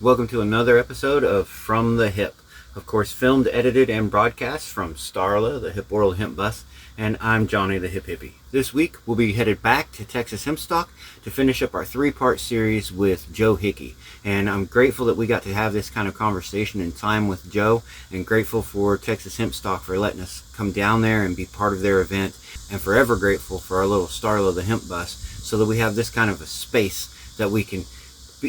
Welcome to another episode of From the Hip. Of course, filmed, edited, and broadcast from Starla, the HWP World Hemp Bus, and I'm Johnny the Hip Hippie. This week, we'll be headed back to Texas Hempstalk to finish up our three-part series with Joe Hickey. And I'm grateful that we got to have this kind of conversation and time with Joe, and grateful for Texas Hempstalk for letting us come down there and be part of their event, and forever grateful for our little Starla, the Hemp Bus, so that we have this kind of a space that we can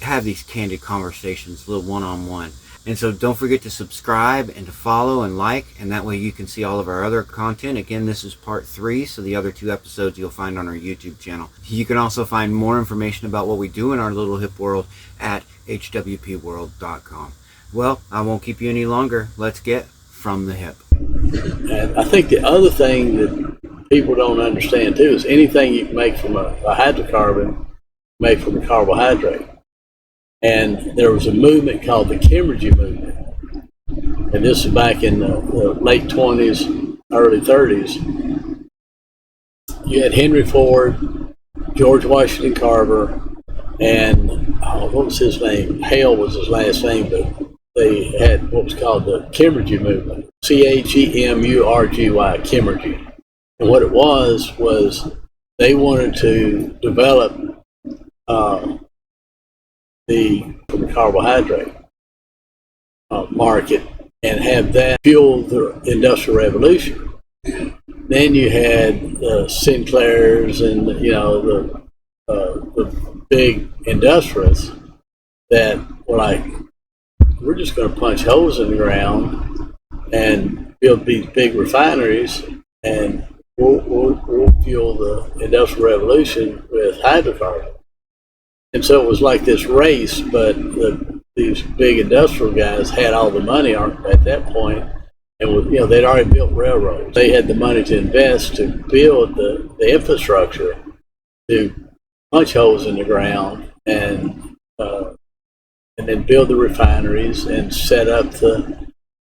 have these candid conversations, a little one-on-one. And so don't forget to subscribe and to follow and like, and that way you can see all of our other content. Again, this is part 3, so the other 2 episodes you'll find on our YouTube channel. You can also find more information about what we do in our little hip world at HWPworld.com. Well, I won't keep you any longer. Let's get from the hip. And I think the other thing that people don't understand too is anything you can make from a hydrocarbon, make from a carbohydrate. And there was a movement called the Chemergy movement. And this is back in the late 20s, early 30s. You had Henry Ford, George Washington Carver, and what was his name? Hale was his last name, but they had what was called the Chemergy movement. Chemurgy, Chemergy. And what it was they wanted to develop from the carbohydrate market and have that fuel the Industrial Revolution. Then you had the Sinclairs and the big industrialists that were like, we're just going to punch holes in the ground and build these big refineries, and we'll fuel the Industrial Revolution with hydrocarbons. And so it was like this race, but these big industrial guys had all the money at that point, and they'd already built railroads. They had the money to invest to build the infrastructure to punch holes in the ground and then build the refineries and set up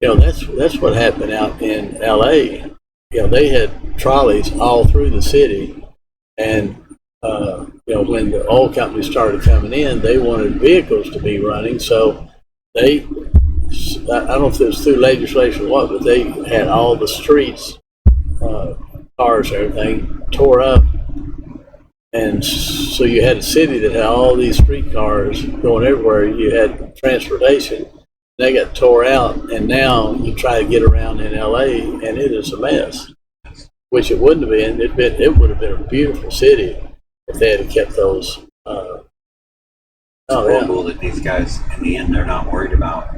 that's what happened out in L.A. They had trolleys all through the city, and when the oil companies started coming in, they wanted vehicles to be running. So I don't know if it was through legislation or what, but they had all the streets, cars and everything, tore up. And so you had a city that had all these streetcars going everywhere. You had transportation. They got tore out, and now you try to get around in L.A., and it is a mess, which it wouldn't have been. It would have been a beautiful city if they had kept those. It's horrible that these guys, in the end, they're not worried about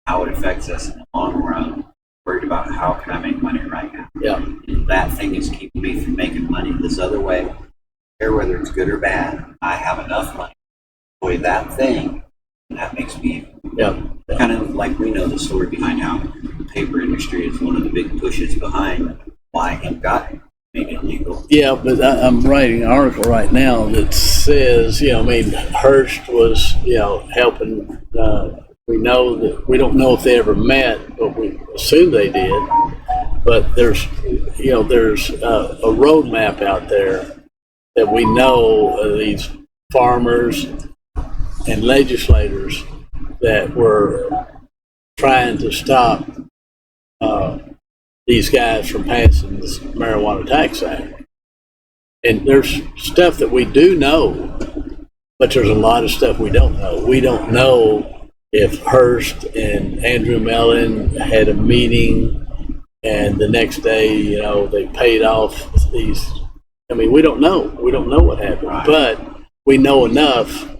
how it affects us in the long run. Worried about how can I make money right now. Yeah. And that thing is keeping me from making money this other way. Care whether it's good or bad. I have enough money to enjoy that thing, and that makes me kind of like we know the story behind how the paper industry is one of the big pushes behind why hemp got made it legal. Yeah, but I'm writing an article right now that says, Hearst was, helping. We know that we don't know if they ever met, but we assume they did. But there's a roadmap out there that we know these farmers and legislators that were trying to stop these guys from passing this Marijuana Tax Act. And there's stuff that we do know, but there's a lot of stuff we don't know. We don't know if Hearst and Andrew Mellon had a meeting and the next day, they paid off these. We don't know. We don't know what happened, right. But we know enough.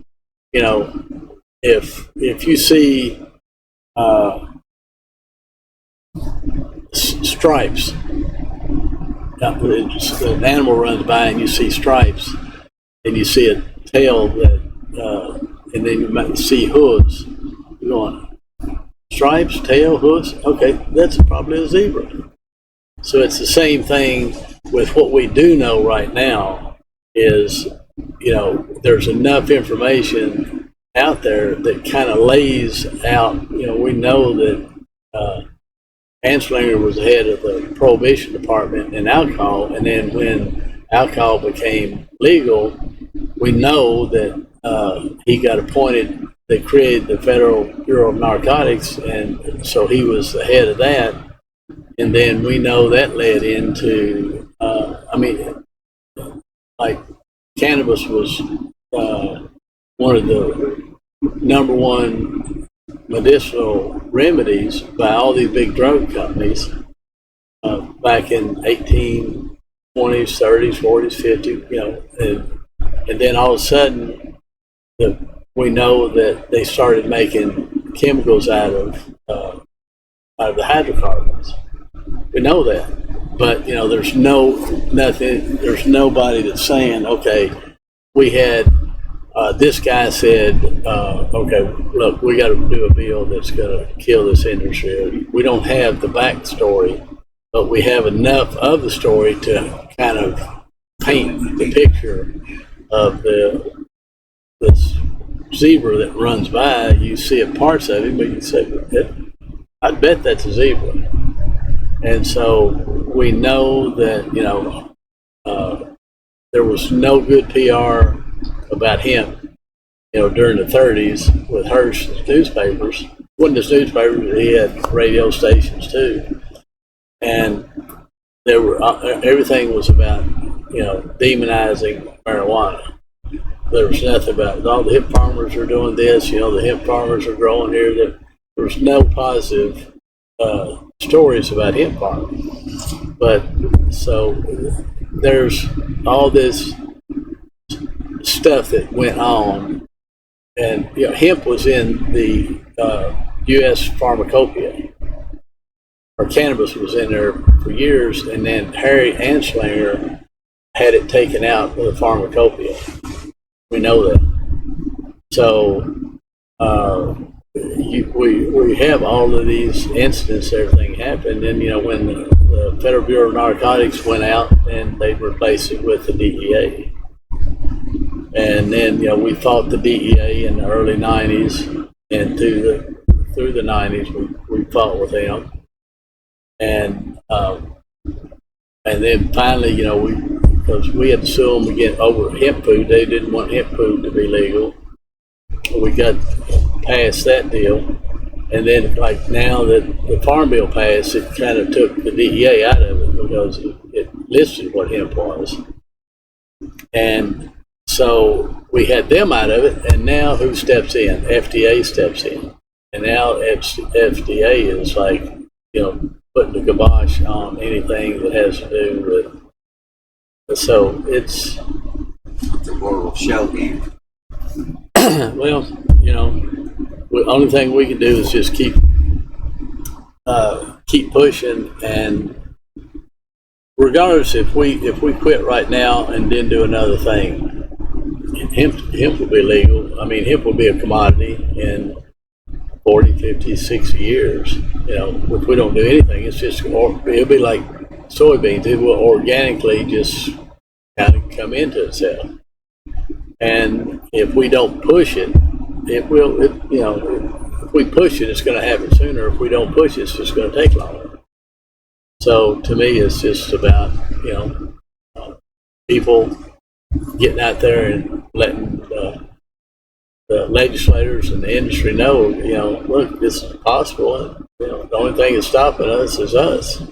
If you see stripes, an animal runs by and you see stripes, and you see a tail and then you might see hooves. You're going, stripes, tail, hooves. Okay, that's probably a zebra. So it's the same thing with what we do know right now is, there's enough information out there that kind of lays out, we know that Anslinger was the head of the Prohibition Department in alcohol, and then when alcohol became legal, we know that he got appointed they created the Federal Bureau of Narcotics, and so he was the head of that. And then we know that led into, like cannabis was one of the number one medicinal remedies by all these big drug companies back in 1820s, 30s, 40s, 50s, and then all of a sudden we know that they started making chemicals out of the hydrocarbons. We know that, but there's nothing. There's nobody that's saying, okay, we had this guy said, okay, look, we got to do a bill that's going to kill this industry. We don't have the backstory, but we have enough of the story to kind of paint the picture of this zebra that runs by. You see parts of it, but you say, I bet that's a zebra. And so we know that, there was no good PR about him, during the 30s with Hearst newspapers. It wasn't just newspapers, he had radio stations too. And everything was about, demonizing marijuana. There was nothing about it. All the hemp farmers are doing this, the hemp farmers are growing here. There was no positive stories about hemp farming. But so there's all this stuff that went on, and hemp was in the U.S. pharmacopoeia, or cannabis was in there for years, and then Harry Anslinger had it taken out of the pharmacopoeia. We know that. So we have all of these incidents, everything happened, and when the Federal Bureau of Narcotics went out, and they replaced it with the DEA. And then we fought the DEA in the early 90s, and through the 90s we fought with them, and then finally because we had to sue them again over hemp food. They didn't want hemp food to be legal. We got past that deal, and then like now that the Farm Bill passed, it kind of took the DEA out of it because it listed what hemp was. And so we had them out of it, and now who steps in? FDA steps in. And now FDA is like, putting the kibosh on anything that has to do with. So it's a horrible shell game. Well, the only thing we can do is just keep pushing, and regardless if we quit right now and then do another thing, hemp will be legal. I mean, hemp will be a commodity in 40, 50, 60 years. If we don't do anything, it'll be like soybeans. It will organically just kind of come into itself. And if we don't push it, it will. If we push it, it's going to happen sooner. If we don't push it, it's just going to take longer. So to me, it's just about people getting out there and letting the legislators and the industry know, look, this is possible. And, the only thing that's stopping us is us.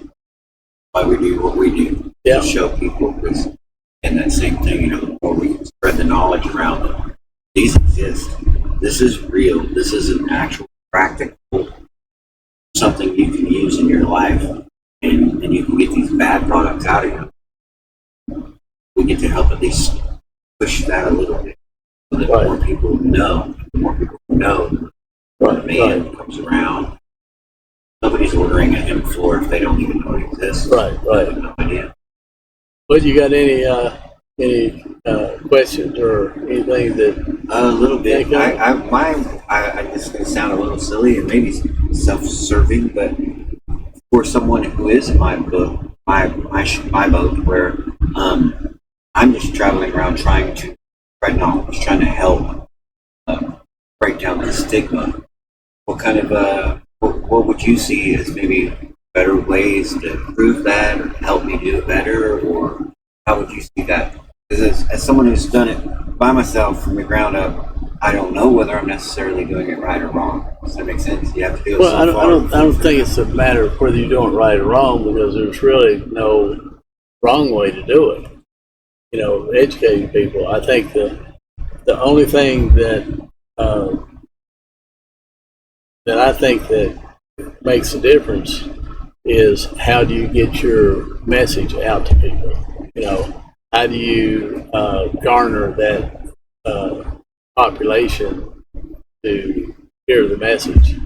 Why we do what we do. Yeah. To show people, because, and that same thing, the more we can spread the knowledge around them. These exist. This is real. This is an actual practical something you can use in your life, and you can get these bad products out of you. We get to help at least push that a little bit, so that Right. more people know. The more people know, when a man comes around, nobody's ordering a hemp floor if they don't even know it exists. Right. They have no idea. But you got any questions or anything that? A little bit. It's going to sound a little silly and maybe self-serving, but for someone who is in my boat, where I'm just traveling around trying to spread knowledge, trying to help break down the stigma. What kind of what would you see as maybe better ways to improve that, or help me do it better, or how would you see that? Because as someone who's done it by myself from the ground up, I don't know whether I'm necessarily doing it right or wrong. Does that make sense? You have to go Well, so I far. don't think it's a matter of whether you're doing it right or wrong, because there's really no wrong way to do it. You know, educating people. I think the only thing that that I think that makes a difference is how do you get your message out to people? You know, how do you garner that population to hear the message?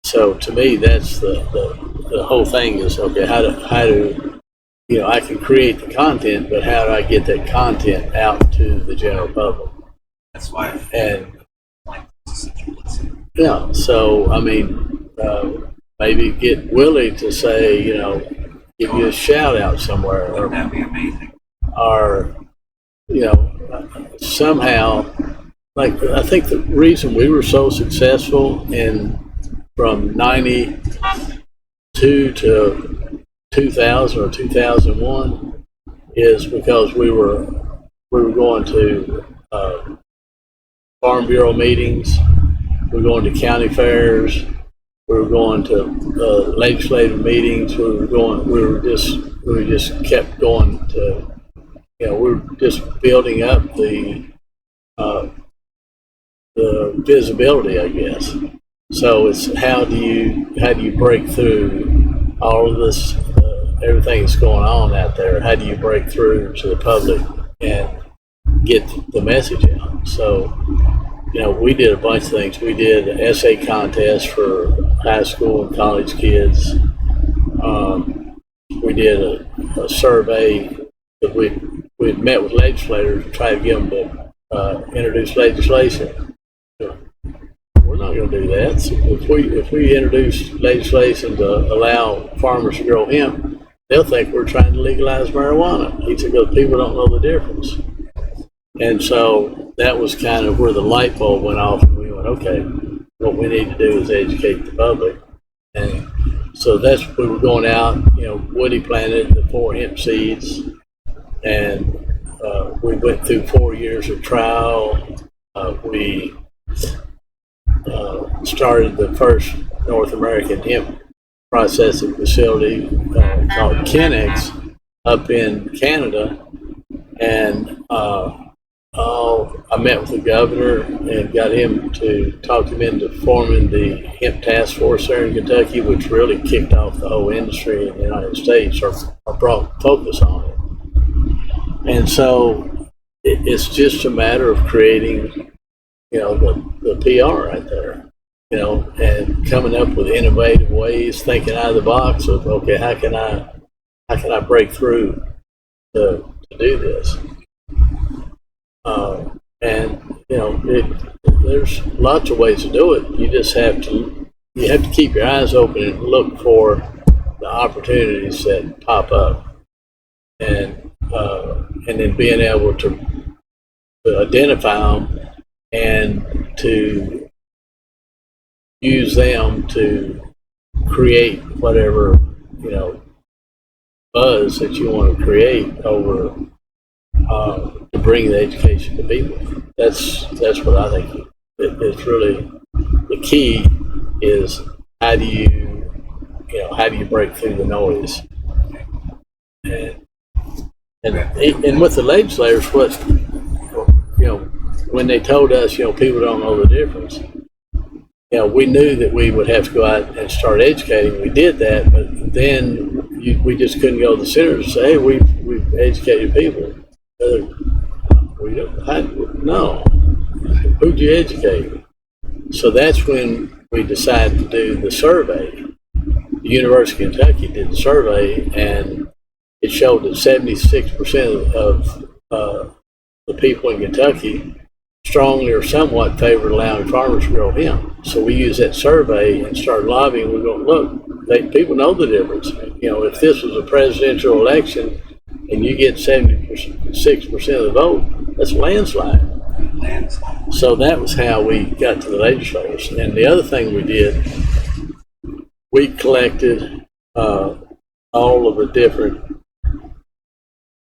So to me, that's the whole thing is, okay, how do you know, I can create the content, but how do I get that content out to the general public? That's why And like such a blessing. yeah, so I mean, maybe get Willie to say, you know, give you a shout out somewhere, Wouldn't that be amazing? or you know, somehow. Like, I think the reason we were so successful from 92 to 2000 or 2001 is because we were going to Farm Bureau meetings, we were going to county fairs, we were going to legislative meetings, we just kept going to, you know, we were just building up the visibility, I guess. So it's how do you break through all of this, everything that's going on out there? How do you break through to the public and get the message out? So, you know, we did a bunch of things. We did an essay contest for high school and college kids. We did a survey that we met with legislators to try to get them to introduce legislation. We're not going to do that. So if we introduce legislation to allow farmers to grow hemp, they'll think we're trying to legalize marijuana. He said, because people don't know the difference. And so that was kind of where the light bulb went off, and we went, okay, what we need to do is educate the public. And so we were going out, you know, Woody planted the 4 hemp seeds, and we went through 4 years of trial. We started the first North American hemp processing facility called Kennex up in Canada, and I met with the governor and got him to talk him into forming the hemp task force there in Kentucky, which really kicked off the whole industry in the United States, or brought focus on it. And so it's just a matter of creating, you know, the PR right there, you know, and coming up with innovative ways, thinking out of the box of, okay, how can I break through to do this? And you know, there's lots of ways to do it. You just have to keep your eyes open and look for the opportunities that pop up, and then being able to identify them and to use them to create whatever, you know, buzz that you want to create over to bring the education to people. That's what I think. It's really the key is how do you break through the noise, and with the legislators, what, you know, when they told us, you know, people don't know the difference, you know, we knew that we would have to go out and start educating. We did that, but then we just couldn't go to the senators and say, hey, we've educated people. No. Who'd you educate? So that's when we decided to do the survey. The University of Kentucky did the survey, and it showed that 76% of the people in Kentucky strongly or somewhat favored allowing farmers to grow hemp. So we used that survey and started lobbying. We go, look, people know the difference. You know, if this was a presidential election and you get 76% of the vote, that's a landslide. So that was how we got to the legislators. And the other thing we did, we collected all of the different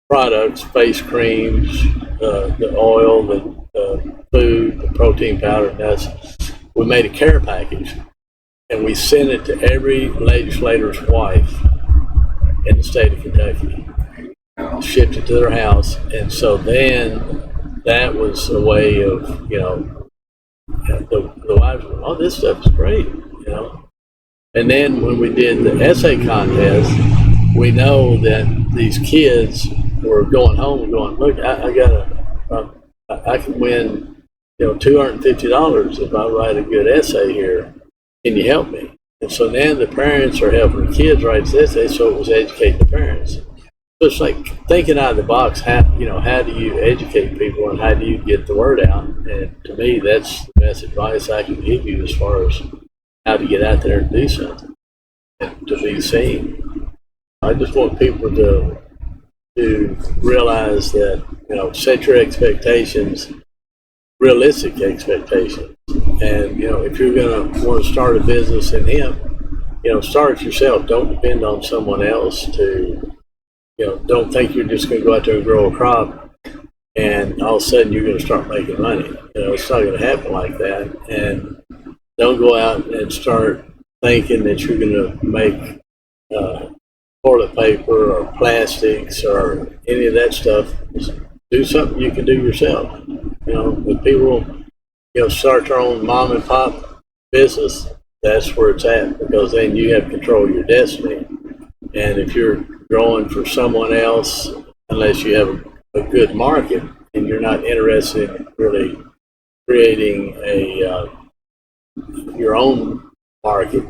products, face creams, the oil, food, the protein powder, nuts. We made a care package, and we sent it to every legislator's wife in the state of Kentucky. Shipped it to their house, and so then that was a way of, the wives were, oh, this stuff is great, And then when we did the essay contest, we know that these kids were going home and going, look, I can win, $250 if I write a good essay here. Can you help me? And so then the parents are helping the kids write this essay, so it was educating the parents. So it's like thinking out of the box. How do you educate people, and how do you get the word out? And to me, that's the best advice I can give you as far as how to get out there and do something and to be seen. I just want people to realize that, set your expectations, realistic expectations. And, if you're going to want to start a business in hemp, start it yourself. Don't depend on someone else to, don't think you're just going to go out there and grow a crop and all of a sudden you're going to start making money. It's not going to happen like that. And don't go out and start thinking that you're going to make toilet paper or plastics or any of that stuff. Just do something you can do yourself. If people, start their own mom and pop business, that's where it's at, because then you have control of your destiny. And if you're growing for someone else, unless you have a good market and you're not interested in really creating your own market,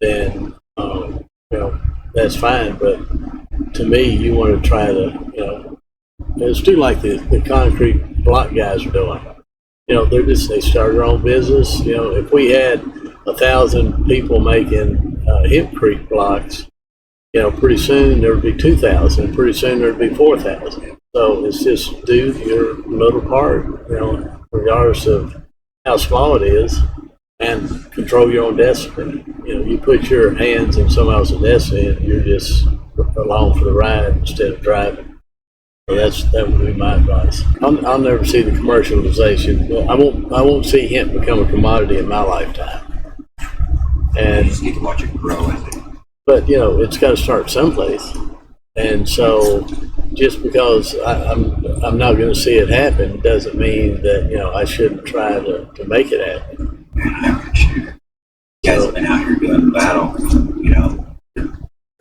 then that's fine. But to me, you want to try to let's do like the concrete block guys are doing. They start their own business. If we had 1,000 people making hempcrete blocks, pretty soon there would be 2,000. Pretty soon there would be 4,000. So it's just do your little part, regardless of how small it is, and control your own destiny. You put your hands in someone else's destiny, and you're just along for the ride instead of driving. So that would be my advice. I'll never see the commercialization. I won't see hemp become a commodity in my lifetime. And you just need to watch it grow, I think. But it's got to start someplace. And so, just because I'm not going to see it happen doesn't mean that I shouldn't try to make it happen. I appreciate it. You guys have been out here doing the battle,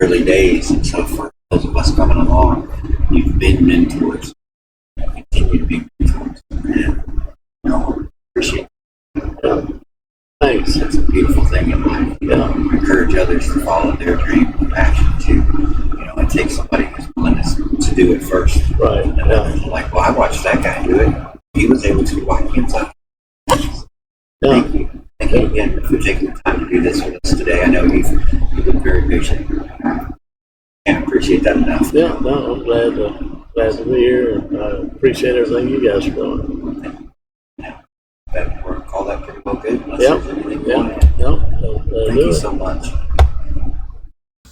early days, and so for those of us coming along, you've been mentors, continue to be mentors, and appreciate it. Yeah. Thanks. That's a beautiful thing in life. Encourage others to follow their dream and passion too. It takes somebody who's willing to do it first. Right. And like, well, I watched that guy do it. He was able to. Why can't I? Thank you. Thank you again for taking the time to do this with us today. I know you've been very patient. Can't appreciate that enough. Yeah, no, I'm glad to be here, and I appreciate everything you guys are doing. We'll call that pretty well good. Yep. Thank you so much.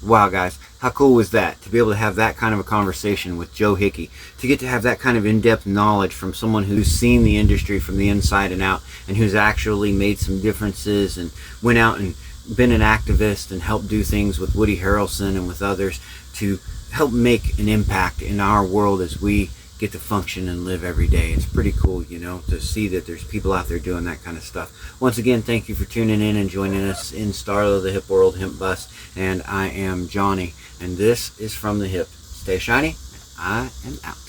Wow, guys, how cool was that to be able to have that kind of a conversation with Joe Hickey, to get to have that kind of in-depth knowledge from someone who's seen the industry from the inside and out, and who's actually made some differences and went out and been an activist and helped do things with Woody Harrelson and with others to help make an impact in our world as we get to function and live every day. It's pretty cool, to see that there's people out there doing that kind of stuff. Once again, thank you for tuning in and joining us in Starla, the HWP World Hemp Bus, and I am Johnny, and this is From the Hip. Stay shiny, and I am out.